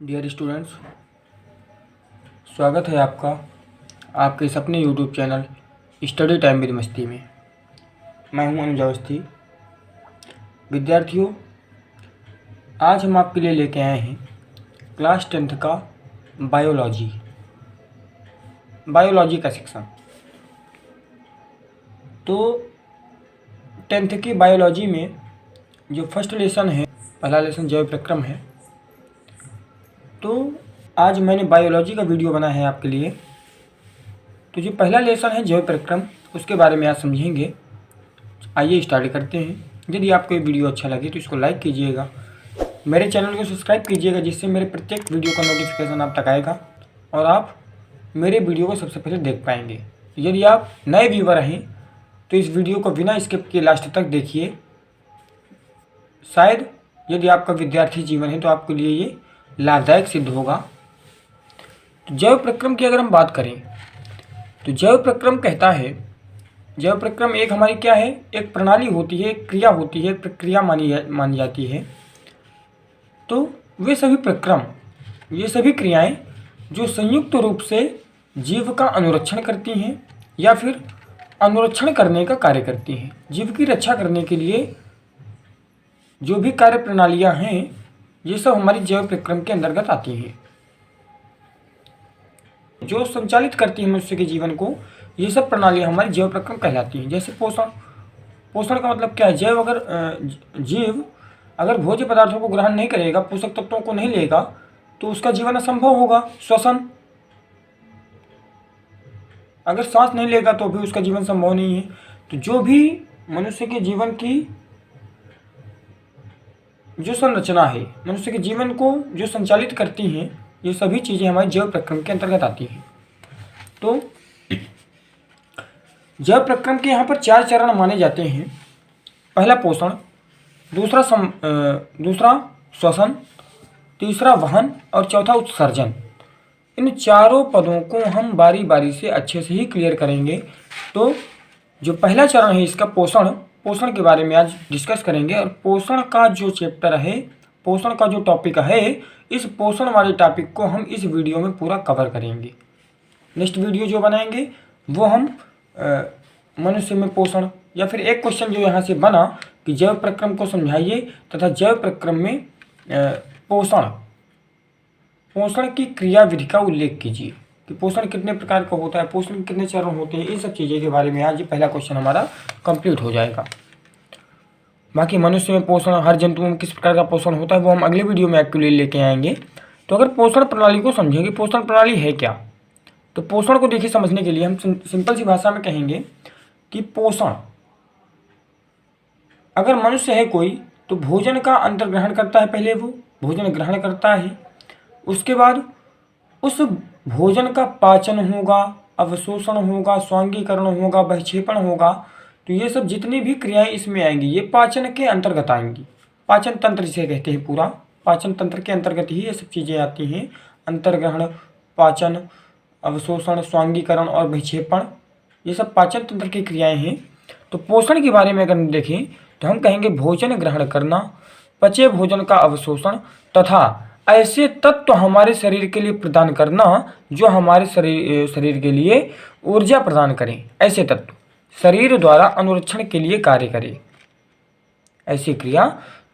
Dear students, स्वागत है आपका आपके इस अपने YouTube channel study time with मस्ती में। मैं हूं अनुज अवस्थी। विद्यार्थियों, आज हम आपके लिए लेके आए हैं क्लास 10th का बायोलॉजी का सेक्शन। तो 10th की बायोलॉजी में जो फर्स्ट लेसन है, पहला लेसन जैव प्रक्रम है। तो आज मैंने बायोलॉजी का वीडियो बनाया है आपके लिए। तो जो पहला लेसन है जैव प्रक्रम, उसके बारे में आज समझेंगे। आइए स्टार्ट करते हैं। यदि आपको ये वीडियो अच्छा लगे तो इसको लाइक कीजिएगा, मेरे चैनल को सब्सक्राइब कीजिएगा, जिससे मेरे प्रत्येक वीडियो का नोटिफिकेशन आप तक आएगा और आप मेरे वीडियो को सबसे पहले देख पाएंगे। यदि आप नए व्यूवर हैं तो इस वीडियो को बिना स्किप किए लास्ट तक देखिए। शायद यदि आपका विद्यार्थी जीवन है तो आपके लिए ये लाभदायक सिद्ध होगा। तो जैव प्रक्रम की अगर हम बात करें तो जैव प्रक्रम कहता है, जैव प्रक्रम एक हमारी क्या है, एक प्रणाली होती है, एक क्रिया होती है, एक प्रक्रिया मानी जाती है। तो वे सभी प्रक्रम, ये सभी क्रियाएं जो संयुक्त रूप से जीव का अनुरक्षण करती हैं या फिर अनुरक्षण करने का कार्य करती हैं। जीव की रक्षा करने के लिए जो भी कार्य प्रणालियां हैं, ये सब हमारी जैव प्रक्रम के अंतर्गत आती हैं। जो संचालित करती है मनुष्य के जीवन को, ये सब प्रणालियां हमारी जैव प्रक्रम कहलाती हैं। जैसे पोषण का मतलब क्या है? जीव अगर भोज्य पदार्थों को ग्रहण नहीं करेगा, पोषक तत्वों को नहीं लेगा, तो उसका जीवन असंभव होगा। श्वसन, अगर सांस नहीं लेगा तो भी उसका जीवन संभव नहीं है। तो जो भी मनुष्य के जीवन की जो संरचना है, मनुष्य के जीवन को जो संचालित करती हैं, ये सभी चीज़ें हमारे जैव प्रक्रम के अंतर्गत आती हैं। तो जैव प्रक्रम के यहाँ पर 4 चरण माने जाते हैं। पहला पोषण, दूसरा श्वसन, तीसरा वहन और चौथा उत्सर्जन। इन चारों पदों को हम बारी बारी से अच्छे से ही क्लियर करेंगे। तो जो पहला चरण है इसका पोषण के बारे में आज डिस्कस करेंगे। और पोषण का जो चैप्टर है, पोषण का जो टॉपिक है, इस पोषण वाले टॉपिक को हम इस वीडियो में पूरा कवर करेंगे। नेक्स्ट वीडियो जो बनाएंगे वो हम मनुष्य में पोषण, या फिर एक क्वेश्चन जो यहाँ से बना कि जैव प्रक्रम को समझाइए तथा जैव प्रक्रम में पोषण की क्रिया विधि का उल्लेख कीजिए कि पोषण कितने प्रकार का होता है, पोषण के कितने चरण होते हैं। इन सब चीज़ों के बारे में आज ये पहला क्वेश्चन हमारा कंप्लीट हो जाएगा। बाकी मनुष्य में पोषण, हर जंतु में किस प्रकार का पोषण होता है, वो हम अगले वीडियो में आपके लिए लेके आएंगे। तो अगर पोषण प्रणाली को समझेंगे, पोषण प्रणाली है क्या, तो पोषण को देखिए समझने के लिए हम सिंपल सी भाषा में कहेंगे कि पोषण, अगर मनुष्य है कोई तो भोजन का अंतर्ग्रहण करता है। पहले वो भोजन ग्रहण करता है, उसके बाद उस भोजन का पाचन होगा, अवशोषण होगा, स्वांगीकरण होगा, बहिक्षेपण होगा। तो ये सब जितनी भी क्रियाएं इसमें आएंगी, ये पाचन के अंतर्गत आएंगी। पाचन तंत्र जिसे कहते हैं, पूरा पाचन तंत्र के अंतर्गत ही ये सब चीज़ें आती हैं। अंतर्ग्रहण, पाचन, अवशोषण, स्वांगीकरण और बहिक्षेपण, ये सब पाचन तंत्र की क्रियाएं हैं। तो पोषण के बारे में अगर देखें तो हम कहेंगे भोजन ग्रहण करना, पचे भोजन का अवशोषण तथा ऐसे तत्व हमारे शरीर के लिए प्रदान करना जो हमारे शरीर के लिए ऊर्जा प्रदान करें। ऐसे तत्व शरीर द्वारा अनुरक्षण के लिए कार्य करें। ऐसी क्रिया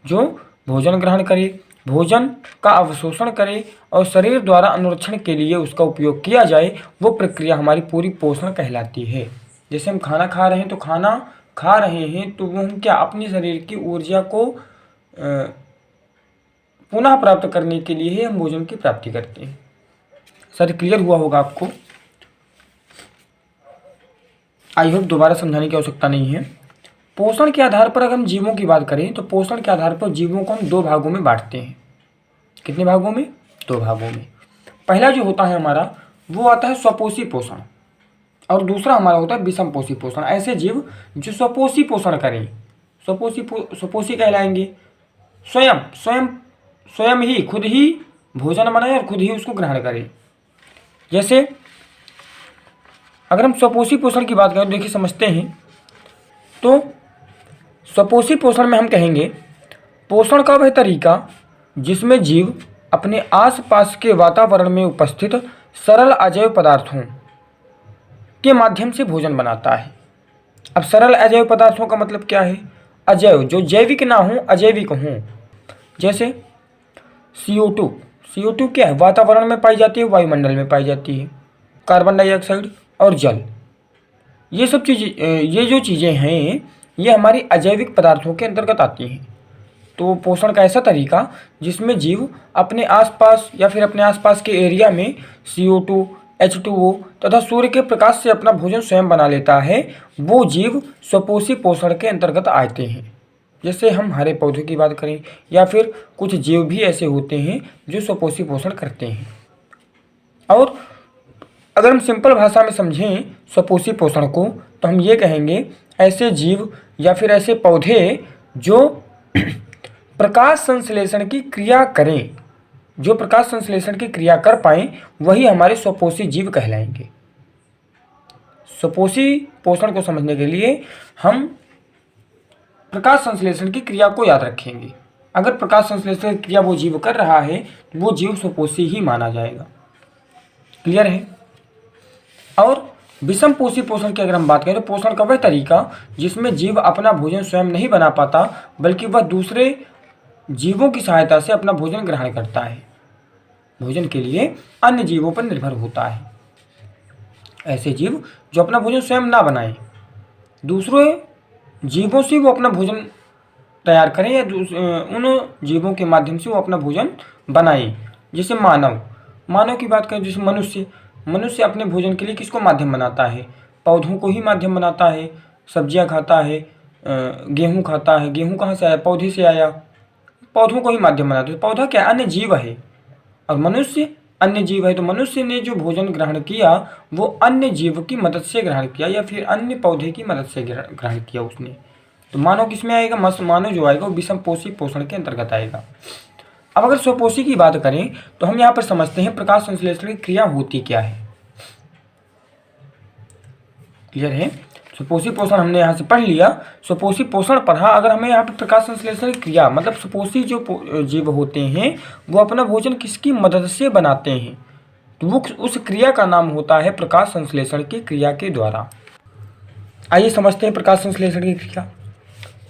जो भोजन ग्रहण करे, भोजन का अवशोषण करे और शरीर द्वारा अनुरक्षण के लिए उसका उपयोग किया जाए, वो प्रक्रिया हमारी पूरी पोषण कहलाती है। जैसे हम खाना खा रहे हैं, तो खाना खा रहे हैं तो वो हम क्या, अपने शरीर की ऊर्जा को पुनः प्राप्त करने के लिए ही हम भोजन की प्राप्ति करते हैं। सर क्लियर हुआ होगा आपको? आई होप दोबारा समझाने की आवश्यकता नहीं है। पोषण के आधार पर अगर हम जीवों की बात करें तो पोषण के आधार पर जीवों को हम 2 भागों में बांटते हैं। कितने भागों में? 2 भागों में। पहला जो होता है हमारा, वो आता है स्वपोषी पोषण, और दूसरा हमारा होता है विषमपोषी पोषण। ऐसे जीव जो स्वपोषी पोषण करें, स्वपोषी कहलाएंगे। स्वयं ही खुद ही भोजन बनाए और खुद ही उसको ग्रहण करें। जैसे अगर हम स्वपोषी पोषण की बात करें, देखिए समझते हैं। तो स्वपोषी पोषण में हम कहेंगे पोषण का वह तरीका जिसमें जीव अपने आसपास के वातावरण में उपस्थित सरल अजैव पदार्थों के माध्यम से भोजन बनाता है। अब सरल अजैव पदार्थों का मतलब क्या है? अजैव जो जैविक ना हो, अजैविक हों। जैसे CO2। CO2 क्या है? वातावरण में पाई जाती है, वायुमंडल में पाई जाती है। कार्बन डाइऑक्साइड और जल, ये सब चीज़ें, ये जो चीज़ें हैं ये हमारी अजैविक पदार्थों के अंतर्गत आती हैं। तो पोषण का ऐसा तरीका जिसमें जीव अपने आसपास या फिर अपने आसपास के एरिया में CO2, H2O तथा सूर्य के प्रकाश से अपना भोजन स्वयं बना लेता है, वो जीव स्वपोषी पोषण के अंतर्गत आते हैं। जैसे हम हरे पौधे की बात करें या फिर कुछ जीव भी ऐसे होते हैं जो स्वपोषी पोषण करते हैं। और अगर हम सिंपल भाषा में समझें स्वपोषी पोषण को तो हम ये कहेंगे ऐसे जीव या फिर ऐसे पौधे जो प्रकाश संश्लेषण की क्रिया करें, जो प्रकाश संश्लेषण की क्रिया कर पाएँ, वही हमारे स्वपोषी जीव कहलाएंगे। स्वपोषी पोषण को समझने के लिए हम प्रकाश संश्लेषण की क्रिया को याद रखेंगे। अगर प्रकाश संश्लेषण की क्रिया वो जीव कर रहा है तो वो जीव स्वपोषी ही माना जाएगा। क्लियर है? और विषम पोषी पोषण की अगर हम बात करें तो पोषण का वह तरीका जिसमें जीव अपना भोजन स्वयं नहीं बना पाता बल्कि वह दूसरे जीवों की सहायता से अपना भोजन ग्रहण करता है, भोजन के लिए अन्य जीवों पर निर्भर होता है। ऐसे जीव जो अपना भोजन स्वयं ना बनाए, दूसरे जीवों से वो अपना भोजन तैयार करें या उन जीवों के माध्यम से वो अपना भोजन बनाए। जैसे मानव की बात करें, जैसे मनुष्य अपने भोजन के लिए किसको माध्यम बनाता है? पौधों को ही माध्यम बनाता है। सब्जियां खाता है, गेहूँ खाता है। गेहूँ कहाँ से आया? पौधे से आया। पौधों को ही माध्यम बनाते हैं। पौधा क्या? अन्य जीव है और मनुष्य अन्य जीव है। तो मनुष्य ने जो भोजन ग्रहण किया वो अन्य जीव की मदद से ग्रहण किया या फिर अन्य पौधे की मदद से ग्रहण किया उसने। तो मानव किसमें आएगा? मानव जो आएगा वो विषम पोषी पोषण के अंतर्गत आएगा। अब अगर स्वपोषी की बात करें तो हम यहाँ पर समझते हैं प्रकाश संश्लेषण की क्रिया होती क्या है। क्लियर है? स्वपोषी पोषण हमने यहाँ से पढ़ लिया, स्वपोषी पोषण पढ़ा। अगर हमें यहाँ पर प्रकाश संश्लेषण की क्रिया मतलब स्वपोषी जो जीव होते हैं वो अपना भोजन किसकी मदद से बनाते हैं, तो वो उस क्रिया का नाम होता है प्रकाश संश्लेषण की क्रिया के द्वारा। आइए समझते हैं प्रकाश संश्लेषण की क्रिया।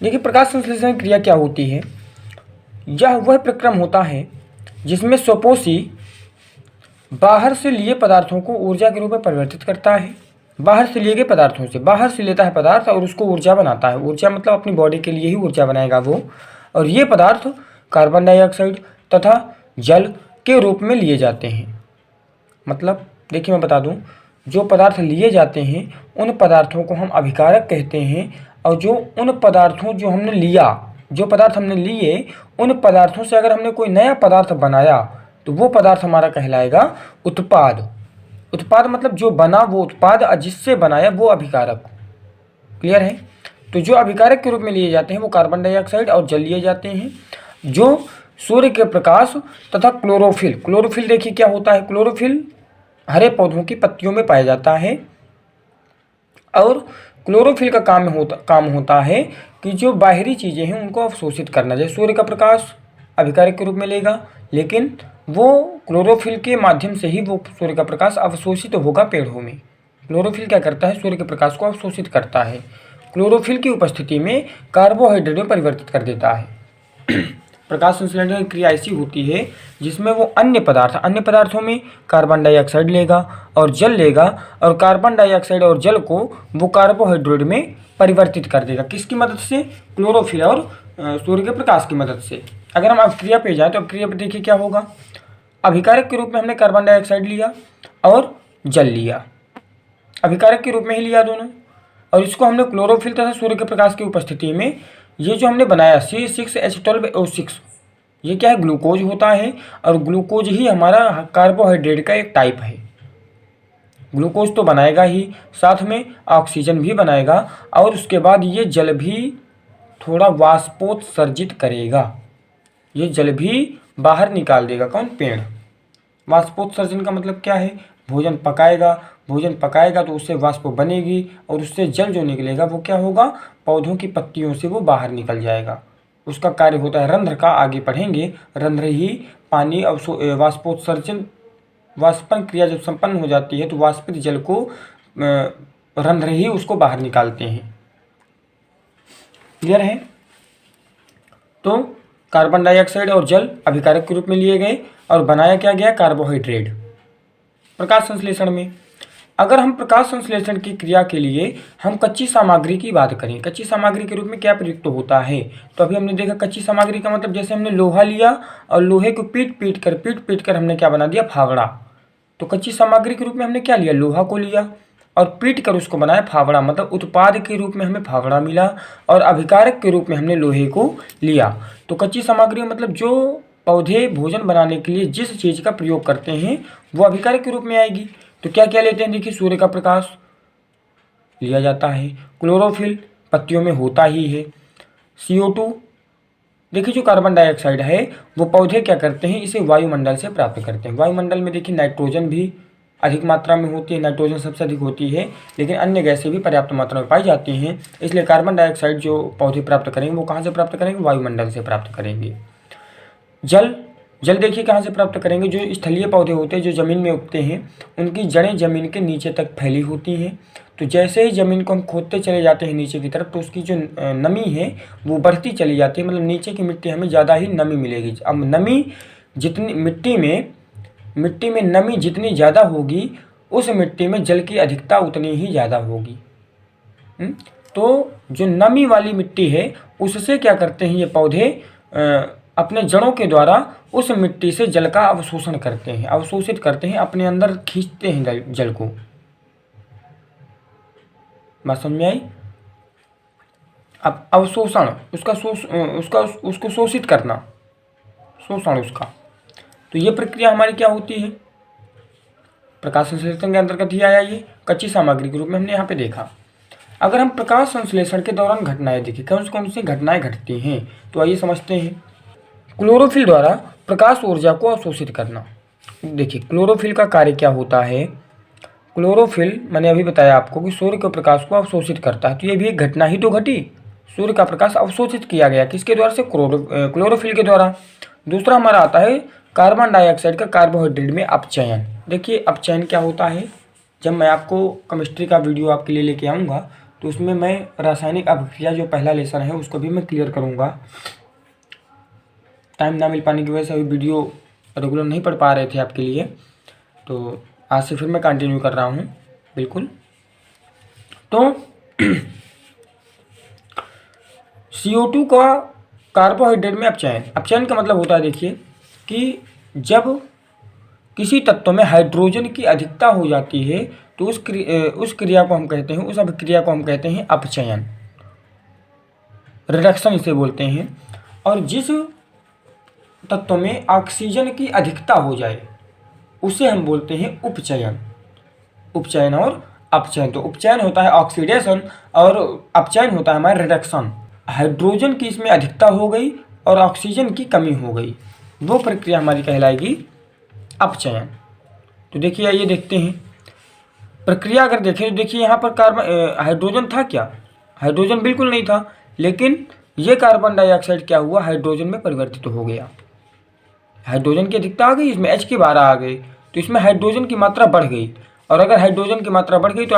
देखिए प्रकाश संश्लेषण की क्रिया क्या होती है। यह वह प्रक्रम होता है जिसमें स्वपोषी बाहर से लिए पदार्थों को ऊर्जा के रूप में परिवर्तित करता है। बाहर से लिए गए पदार्थों से, बाहर से लेता है पदार्थ और उसको ऊर्जा बनाता है। ऊर्जा मतलब अपनी बॉडी के लिए ही ऊर्जा बनाएगा वो। और ये पदार्थ कार्बन डाइऑक्साइड तथा जल के रूप में लिए जाते हैं। मतलब देखिए मैं बता दूं, जो पदार्थ लिए जाते हैं उन पदार्थों को हम अभिकारक कहते हैं। और जो उन पदार्थों जो हमने लिया, जो पदार्थ हमने लिए, उन पदार्थों से अगर हमने कोई नया पदार्थ बनाया तो वो पदार्थ हमारा कहलाएगा उत्पाद। उत्पाद मतलब जो बना वो उत्पाद, जिससे बनाया वो अभिकारक। क्लियर है? तो जो अभिकारक के रूप में लिए जाते हैं वो कार्बन डाइऑक्साइड और जल लिए जाते हैं, जो सूर्य के प्रकाश तथा क्लोरोफिल। क्लोरोफिल देखिए क्या होता है। क्लोरोफिल हरे पौधों की पत्तियों में पाया जाता है और क्लोरोफिल का काम होता है कि जो बाहरी चीज़ें हैं उनको अवशोषित करना। जैसे सूर्य का प्रकाश अभिकारक के रूप में लेगा, लेकिन वो क्लोरोफिल के माध्यम से ही वो सूर्य का प्रकाश अवशोषित होगा पेड़ों में। क्लोरोफिल क्या करता है? सूर्य के प्रकाश को अवशोषित करता है। क्लोरोफिल की उपस्थिति में कार्बोहाइड्रेट में परिवर्तित कर देता है। प्रकाश संश्लेषण की क्रिया ऐसी होती है जिसमें वो अन्य पदार्थों में कार्बन डाइऑक्साइड लेगा और जल लेगा और कार्बन डाइऑक्साइड और जल को वो कार्बोहाइड्रेट में परिवर्तित कर देगा। किसकी मदद से? क्लोरोफिल और सूर्य के प्रकाश की मदद से। अगर हम अभिक्रिया पे जाए तो अभिक्रिया पे देखिए क्या होगा। अभिकारक के रूप में हमने कार्बन डाइऑक्साइड लिया और जल लिया, अभिकारक के रूप में ही लिया दोनों, और इसको हमने क्लोरोफिल तथा सूर्य के प्रकाश की उपस्थिति में ये जो हमने बनाया C6H12O6, ये क्या है? ग्लूकोज होता है। और ग्लूकोज ही हमारा कार्बोहाइड्रेट का एक टाइप है। ग्लूकोज तो बनाएगा ही, साथ में ऑक्सीजन भी बनाएगा और उसके बाद ये जल भी थोड़ा वाष्पोत्सर्जित करेगा। ये जल भी बाहर निकाल देगा। कौन? पेड़। वाष्पोत्सर्जन का मतलब क्या है? भोजन पकाएगा तो उससे वाष्प बनेगी और उससे जल जो निकलेगा वो क्या होगा? पौधों की पत्तियों से वो बाहर निकल जाएगा। उसका कार्य होता है रंध्र का। आगे पढ़ेंगे। रंध्र ही पानी वाष्पोत्सर्जन वाष्पन क्रिया जब संपन्न हो जाती है तो वाष्पित जल को रंध्र ही उसको बाहर निकालते हैं। क्लियर है? तो कार्बन डाइऑक्साइड और जल अभिकारक के रूप में लिए गए और बनाया क्या गया? कार्बोहाइड्रेट। प्रकाश संश्लेषण में अगर हम प्रकाश संश्लेषण की क्रिया के लिए हम कच्ची सामग्री की बात करें, कच्ची सामग्री के रूप में क्या प्रयुक्त होता है? तो अभी हमने देखा कच्ची सामग्री का मतलब जैसे हमने लोहा लिया और लोहे को पीट पीट कर हमने क्या बना दिया? फावड़ा। तो कच्ची सामग्री के रूप में हमने क्या लिया? लोहा को लिया और पीट कर उसको बनाया फावड़ा, मतलब उत्पाद के रूप में हमें फावड़ा मिला और अभिकारक के रूप में हमने लोहे को लिया। तो कच्ची सामग्री मतलब जो पौधे भोजन बनाने के लिए जिस चीज़ का प्रयोग करते हैं वो अभिकारक के रूप में आएगी। तो क्या क्या लेते हैं? देखिए, सूर्य का प्रकाश लिया जाता है, क्लोरोफिल पत्तियों में होता ही है, CO2, देखिए जो कार्बन डाइऑक्साइड है वो पौधे क्या करते हैं? इसे वायुमंडल से प्राप्त करते हैं। वायुमंडल में देखिए नाइट्रोजन भी अधिक मात्रा में होती है, नाइट्रोजन सबसे अधिक होती है, लेकिन अन्य गैसें भी पर्याप्त मात्रा में पाई जाती हैं। इसलिए कार्बन डाइऑक्साइड जो पौधे प्राप्त करेंगे वो कहाँ से प्राप्त करेंगे? वायुमंडल से प्राप्त करेंगे। जल देखिए कहाँ से प्राप्त करेंगे? जो स्थलीय पौधे होते हैं जो ज़मीन में उगते हैं उनकी जड़ें ज़मीन के नीचे तक फैली होती हैं। तो जैसे ही ज़मीन को हम खोदते चले जाते हैं नीचे की तरफ तो उसकी जो नमी है वो बढ़ती चली जाती है, मतलब नीचे की मिट्टी हमें ज़्यादा ही नमी मिलेगी। अब नमी जितनी मिट्टी में नमी जितनी ज़्यादा होगी उस मिट्टी में जल की अधिकता उतनी ही ज़्यादा होगी। तो जो नमी वाली मिट्टी है उससे क्या करते हैं ये पौधे? अपने जड़ों के द्वारा उस मिट्टी से जल का अवशोषण करते हैं, अवशोषित करते हैं, अपने अंदर खींचते हैं जल को। बात समझ में आई? अब अवशोषण उसको शोषित करना, शोषण उसका। तो ये प्रक्रिया हमारी क्या होती है? प्रकाश संश्लेषण के अंतर्गत ही आया ये, कच्ची सामग्री के रूप में हमने यहाँ पे देखा। अगर हम प्रकाश संश्लेषण के दौरान घटनाएं देखें, कौन सी घटनाएं घटती हैं, तो आइए समझते हैं। क्लोरोफिल द्वारा प्रकाश ऊर्जा को अवशोषित करना। देखिए क्लोरोफिल का कार्य क्या होता है? क्लोरोफिल मैंने अभी बताया आपको कि सूर्य के प्रकाश को अवशोषित करता है, तो ये भी एक घटना ही तो घटी। सूर्य का प्रकाश अवशोषित किया गया किसके द्वारा से? क्लोरोफिल के द्वारा। दूसरा हमारा आता है कार्बन डाइऑक्साइड का कार्बोहाइड्रेट में अपचयन। देखिए अपचयन क्या होता है? जब मैं आपको केमिस्ट्री का वीडियो आपके लिए लेके आऊँगा तो उसमें मैं रासायनिक अभिक्रिया जो पहला लेसन है उसको भी मैं क्लियर करूँगा। टाइम ना मिल पाने की वजह से अभी वीडियो रेगुलर नहीं पढ़ पा रहे थे आपके लिए, तो आज से फिर मैं कंटिन्यू कर रहा हूँ बिल्कुल। तो CO2 का कार्बोहाइड्रेट में अपचयन का मतलब होता है देखिए कि जब किसी तत्व में हाइड्रोजन की अधिकता हो जाती है तो उस क्रिया को हम कहते हैं, उस अभिक्रिया को हम कहते हैं अपचयन, रिडक्शन इसे बोलते हैं। और जिस तत्व में ऑक्सीजन की अधिकता हो जाए उसे हम बोलते हैं उपचयन। उपचयन और अपचयन। तो उपचयन होता है ऑक्सीडेशन और अपचयन होता है हमारा रिडक्शन। हाइड्रोजन की इसमें अधिकता हो गई और ऑक्सीजन की कमी हो गई, वो प्रक्रिया हमारी कहलाएगी अपचयन। तो देखिए ये देखते हैं प्रक्रिया। अगर देखें तो देखिए यहाँ पर हाइड्रोजन था क्या? हाइड्रोजन बिल्कुल नहीं था, लेकिन ये कार्बन डाइऑक्साइड क्या हुआ? हाइड्रोजन में परिवर्तित हो गया। हाइड्रोजन की अधिकता आ गई, इसमें H के 12 आ गए, तो इसमें हाइड्रोजन की मात्रा बढ़ गई। और अगर हाइड्रोजन की मात्रा बढ़ गई तो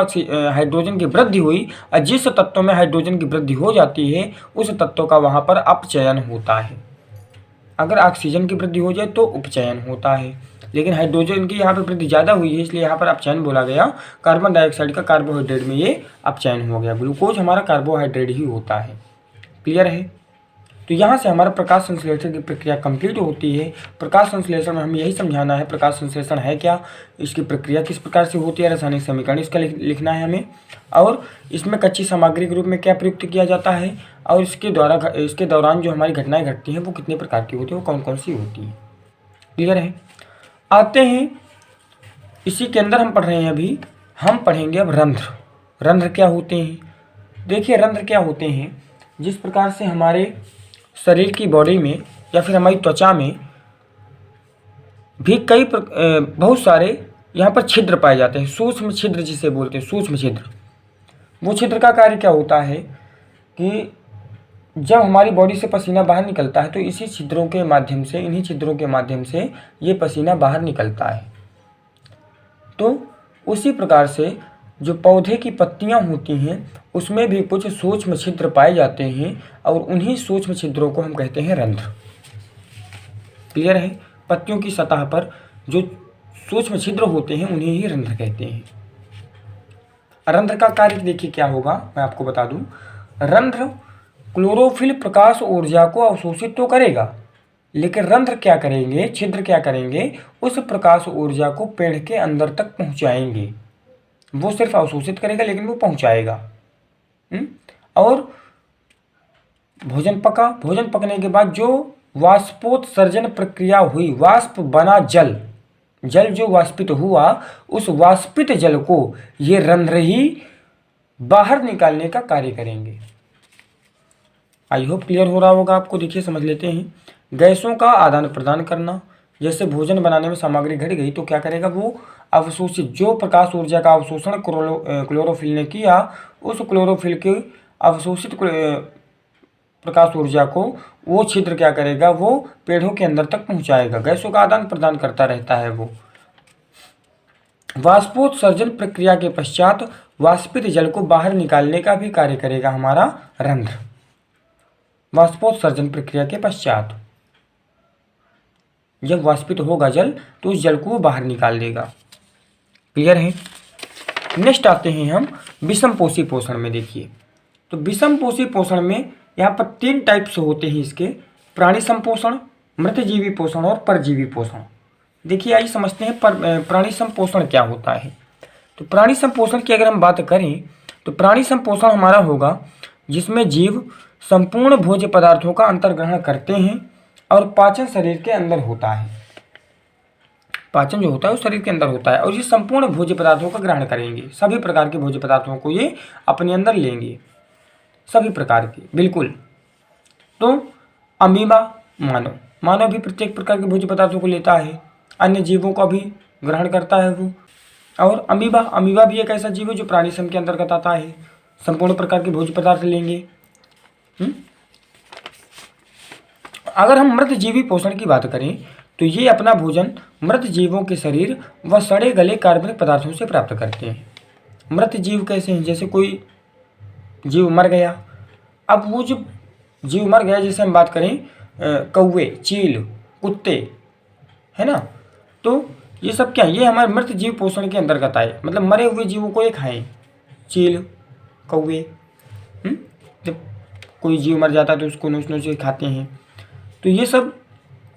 हाइड्रोजन की वृद्धि हुई, और जिस तत्व में हाइड्रोजन की वृद्धि हो जाती है उस तत्व का वहाँ पर अपचयन होता है। अगर ऑक्सीजन की वृद्धि हो जाए तो उपचयन होता है, लेकिन हाइड्रोजन की यहाँ पर वृद्धि ज़्यादा हुई है इसलिए यहाँ पर अपचयन बोला गया। कार्बन डाइऑक्साइड का कार्बोहाइड्रेट में ये अपचयन हो गया। ग्लूकोज हमारा कार्बोहाइड्रेट ही होता है। क्लियर है? तो यहाँ से हमारा प्रकाश संश्लेषण की प्रक्रिया कंप्लीट होती है। प्रकाश संश्लेषण में हमें यही समझाना है प्रकाश संश्लेषण है क्या, इसकी प्रक्रिया किस प्रकार से होती है, रासायनिक समीकरण इसका लिखना है हमें, और इसमें कच्ची सामग्री के रूप में क्या प्रयुक्त किया जाता है, और इसके दौरान जो हमारी घटनाएं घटती हैं वो कितने प्रकार की होती है, वो कौन कौन सी होती हैं। क्लियर है? आते हैं इसी के अंदर हम पढ़ रहे हैं अभी, हम पढ़ेंगे अब रंध्र। रंध्र क्या होते हैं? देखिए रंध्र क्या होते हैं, जिस प्रकार से हमारे शरीर की बॉडी में या फिर हमारी त्वचा में भी बहुत सारे यहाँ पर छिद्र पाए जाते हैं, सूक्ष्म छिद्र जिसे बोलते हैं, सूक्ष्म छिद्र। वो छिद्र का कार्य क्या होता है कि जब हमारी बॉडी से पसीना बाहर निकलता है तो इसी छिद्रों के माध्यम से, इन्हीं छिद्रों के माध्यम से ये पसीना बाहर निकलता है। तो उसी प्रकार से जो पौधे की पत्तियां होती हैं उसमें भी कुछ सूक्ष्म छिद्र पाए जाते हैं और उन्हीं सूक्ष्म छिद्रों को हम कहते हैं रंध्र। क्लियर है? पत्तियों की सतह पर जो सूक्ष्म छिद्र होते हैं उन्हें ही रंध्र कहते हैं। रंध्र का कार्य देखिए क्या होगा, मैं आपको बता दूं। रंध्र क्लोरोफिल प्रकाश ऊर्जा को अवशोषित तो करेगा, लेकिन रंध्र क्या करेंगे, छिद्र क्या करेंगे, उस प्रकाश ऊर्जा को पेड़ के अंदर तक पहुंचाएंगे। वो सिर्फ अवशोषित करेगा लेकिन वो पहुंचाएगा। और भोजन पका, भोजन पकने के बाद जो वाष्पोत्सर्जन प्रक्रिया हुई, वाष्प बना जल, जल जो वाष्पित हुआ, उस वाष्पित जल को ये रंध्र ही बाहर निकालने का कार्य करेंगे। आई होप क्लियर हो रहा होगा आपको। देखिए समझ लेते हैं। गैसों का आदान प्रदान करना, जैसे भोजन बनाने में सामग्री घट गई तो क्या करेगा, वो अवशोषित जो प्रकाश ऊर्जा का अवशोषण क्लोरोफिल ने किया, उस क्लोरोफिल के अवशोषित प्रकाश ऊर्जा को वो छिद्र क्या करेगा, वो पेड़ों के अंदर तक पहुंचाएगा। गैसों का आदान प्रदान करता रहता है वो। वाष्पोत्सर्जन प्रक्रिया के पश्चात वाष्पित जल को बाहर निकालने का भी कार्य करेगा हमारा रंध्र। वाष्पोत्सर्जन प्रक्रिया के पश्चात जब वाष्पित होगा जल तो उस जल को बाहर निकाल देगा। क्लियर है? नेक्स्ट आते हैं हम विषमपोषी पोषण में। देखिए तो विषमपोषी पोषण में यहाँ पर 3 टाइप्स होते हैं इसके, प्राणी संपोषण, मृतजीवी पोषण और परजीवी पोषण। देखिए आइए समझते हैं प्राणी संपोषण क्या होता है। तो प्राणी संपोषण की अगर हम बात करें तो प्राणी संपोषण हमारा होगा जिसमें जीव संपूर्ण भोज्य पदार्थों का अंतर्ग्रहण करते हैं और पाचन शरीर के अंदर होता है। पाचन जो होता है वो शरीर के अंदर होता है और ये संपूर्ण भोज्य पदार्थों का ग्रहण करेंगे। सभी प्रकार के भोज्य पदार्थों को ये अपने अंदर लेंगे, सभी प्रकार के, बिल्कुल। तो अमीबा, मानव भी प्रत्येक प्रकार के भोज्य पदार्थों को लेता है, अन्य जीवों का भी ग्रहण करता है वो। और अमीबा भी एक ऐसा जीव है जो प्राणी सम के अंतर्गत आता है, संपूर्ण प्रकार के भोज्य पदार्थ लेंगे। अगर हम मृत जीवी पोषण की बात करें तो ये अपना भोजन मृत जीवों के शरीर व सड़े गले कार्बनिक पदार्थों से प्राप्त करते हैं। मृत जीव कैसे हैं, जैसे कोई जीव मर गया, अब वो जो जीव मर गया, जैसे हम बात करें कौवे, चील, कुत्ते, है ना, तो ये सब क्या है, ये हमारे मृत जीव पोषण के अंतर्गत आए, मतलब मरे हुए जीवों को ये खाएं, चील, कौवे। जब कोई जीव मर जाता है तो उसको नोच के खाते हैं। तो ये सब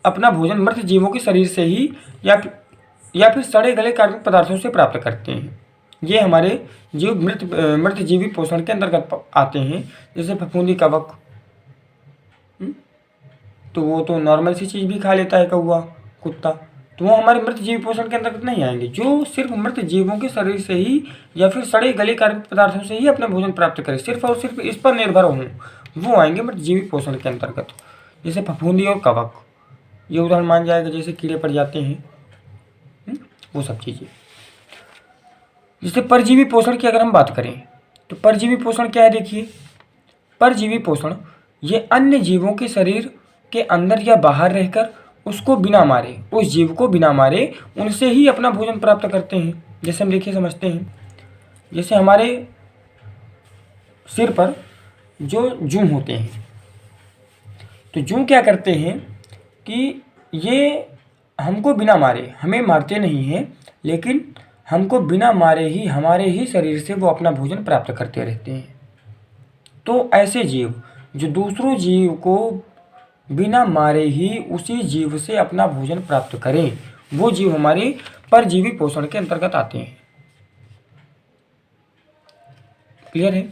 अपना भोजन मृत जीवों के शरीर से ही या फिर सड़े गले कार्बनिक पदार्थों से प्राप्त करते हैं। ये हमारे जीव मृत जीवी पोषण के अंतर्गत आते हैं। जैसे फफूंदी, कवक, तो वो तो नॉर्मल सी चीज़ भी खा लेता है, कौवा, कुत्ता, तो वो हमारे मृत जीवी पोषण के अंतर्गत नहीं आएंगे। जो सिर्फ मृत जीवों के शरीर से ही या फिर सड़े गले कार्बनिक पदार्थों से ही अपना भोजन प्राप्त करें, सिर्फ और सिर्फ इस पर निर्भर हों, वो आएंगे मृत जीवी पोषण के अंतर्गत। जैसे फफूंदी और कवक, ये उदाहरण मान जाएगा। जैसे कीड़े पड़ जाते हैं, वो सब चीज़ें। जैसे परजीवी पोषण की अगर हम बात करें तो परजीवी पोषण क्या है, देखिए परजीवी पोषण ये अन्य जीवों के शरीर के अंदर या बाहर रहकर उसको बिना मारे, उस जीव को बिना मारे उनसे ही अपना भोजन प्राप्त करते हैं। जैसे हम देखिए समझते हैं, जैसे हमारे सिर पर जो जूं होते हैं, तो जूं क्या करते हैं कि ये हमको बिना मारे, हमें मारते नहीं हैं, लेकिन हमको बिना मारे ही हमारे ही शरीर से वो अपना भोजन प्राप्त करते रहते हैं। तो ऐसे जीव जो दूसरों जीव को बिना मारे ही उसी जीव से अपना भोजन प्राप्त करें, वो जीव हमारे परजीवी पोषण के अंतर्गत आते हैं। क्लियर है?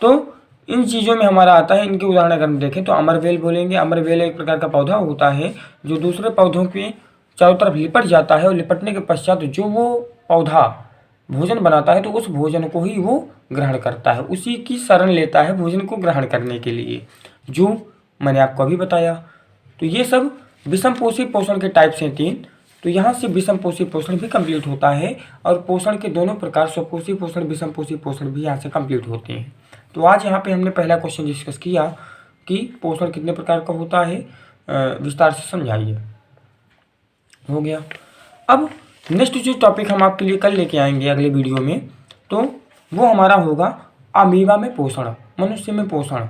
तो इन चीज़ों में हमारा आता है, इनके उदाहरण अगर हम देखें तो अमरवेल बोलेंगे। अमरवेल एक प्रकार का पौधा होता है जो दूसरे पौधों के चारों तरफ लिपट जाता है और लिपटने के पश्चात जो वो पौधा भोजन बनाता है तो उस भोजन को ही वो ग्रहण करता है, उसी की शरण लेता है भोजन को ग्रहण करने के लिए, जो मैंने आपको अभी बताया। तो ये सब विषमपोषी पोषण के टाइप्स हैं 3। तो यहाँ से विषमपोषी पोषण भी कंप्लीट होता है और पोषण के दोनों प्रकार स्वपोषी पोषण, विषमपोषी पोषण भी यहाँ से कंप्लीट होते हैं। तो आज यहाँ पे हमने पहला क्वेश्चन डिस्कस किया कि पोषण कितने प्रकार का होता है विस्तार से समझाइए। हो गया। अब नेक्स्ट जो टॉपिक हम आपके लिए कल लेके आएंगे अगले वीडियो में, तो वो हमारा होगा अमीबा में पोषण, मनुष्य में पोषण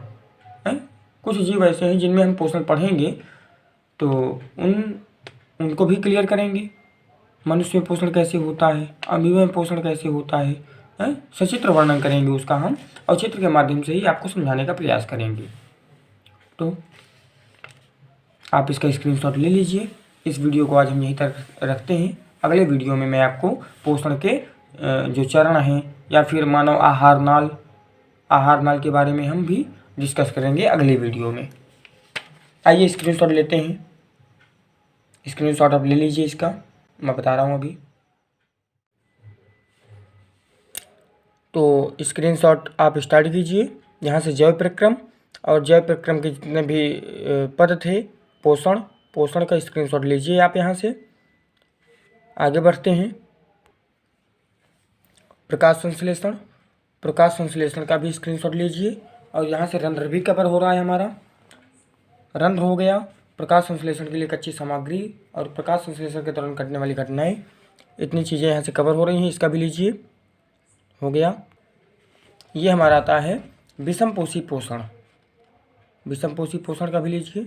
है। कुछ जीव ऐसे हैं जिनमें हम पोषण पढ़ेंगे तो उनको भी क्लियर करेंगे। मनुष्य में पोषण कैसे होता है, अमीबा में पोषण कैसे होता है, सचित्र वर्णन करेंगे उसका हम, और चित्र के माध्यम से ही आपको समझाने का प्रयास करेंगे। तो आप इसका स्क्रीनशॉट ले लीजिए। इस वीडियो को आज हम यहीं तक रखते हैं। अगले वीडियो में मैं आपको पोषण के जो चरण हैं या फिर मानव आहार नाल के बारे में हम भी डिस्कस करेंगे अगले वीडियो में। आइए स्क्रीनशॉट लेते हैं। स्क्रीनशॉट आप ले लीजिए इसका, मैं बता रहा हूँ अभी। तो स्क्रीनशॉट आप स्टार्ट कीजिए। यहाँ से जैव प्रक्रम और जैव प्रक्रम के जितने भी पद थे, पोषण का स्क्रीनशॉट लीजिए आप। यहाँ से आगे बढ़ते हैं। प्रकाश संश्लेषण का भी स्क्रीनशॉट लीजिए। और यहाँ से रंध्र भी कवर हो रहा है हमारा। रंध्र हो गया, प्रकाश संश्लेषण के लिए कच्ची सामग्री और प्रकाश संश्लेषण के दौरान घटने वाली घटनाएं, इतनी चीज़ें यहाँ से कवर हो रही हैं। इसका भी लीजिए। हो गया। ये हमारा आता है विषमपोषी पोषण। विषमपोषी पोषण का भी लीजिए।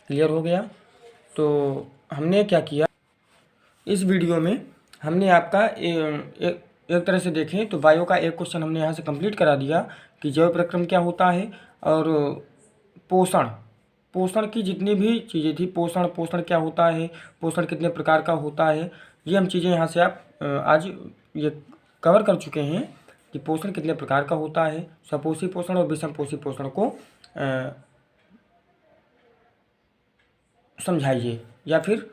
क्लियर हो गया। तो हमने क्या किया इस वीडियो में, हमने आपका एक तरह से देखें तो बायो का एक क्वेश्चन हमने यहाँ से कंप्लीट करा दिया कि जैव प्रक्रम क्या होता है, और पोषण की जितनी भी चीज़ें थी, पोषण क्या होता है, पोषण कितने प्रकार का होता है, ये हम चीज़ें यहाँ से आप आज ये कवर कर चुके हैं कि पोषण कितने प्रकार का होता है। सपोषी पोषण और विषमपोषी पोषण को समझाइए या फिर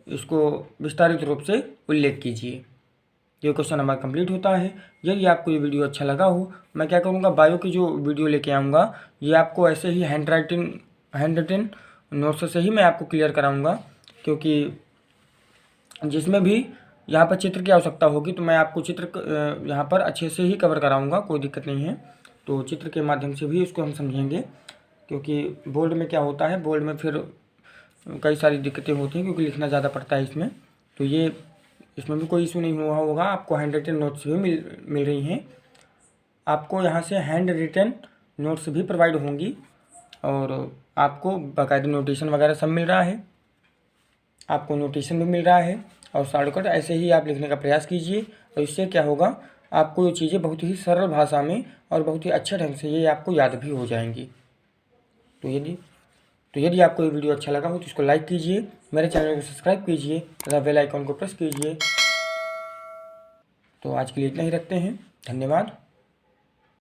इसको विस्तारित रूप से उल्लेख कीजिए। ये क्वेश्चन हमारा कंप्लीट होता है। यदि आपको ये वीडियो अच्छा लगा हो, मैं क्या करूँगा, बायो की जो वीडियो लेके आऊँगा ये आपको ऐसे ही हैंड रिटन नोट्स से ही मैं आपको क्लियर कराऊँगा, क्योंकि जिसमें भी यहाँ पर चित्र की आवश्यकता होगी तो मैं आपको चित्र यहाँ पर अच्छे से ही कवर कराऊँगा, कोई दिक्कत नहीं है। तो चित्र के माध्यम से भी इसको हम समझेंगे, क्योंकि बोर्ड में क्या होता है, बोर्ड में फिर कई सारी दिक्कतें होती हैं क्योंकि लिखना ज़्यादा पड़ता है इसमें। तो ये इसमें भी कोई इशू नहीं हुआ होगा। आपको हैंड रिटन नोट्स भी मिल रही हैं। आपको यहाँ से हैंड रिटन नोट्स भी प्रोवाइड होंगी और आपको बाकायदा नोटेशन वगैरह सब मिल रहा है। आपको नोटेशन भी मिल रहा है और शॉर्टकट ऐसे ही आप लिखने का प्रयास कीजिए। और इससे क्या होगा, आपको ये चीज़ें बहुत ही सरल भाषा में और बहुत ही अच्छे ढंग से ये आपको याद भी हो जाएंगी। तो यदि आपको ये वीडियो अच्छा लगा हो तो इसको लाइक कीजिए, मेरे चैनल को सब्सक्राइब कीजिए तथा बेल आइकन को प्रेस कीजिए। तो आज के लिए इतना ही रखते हैं। धन्यवाद।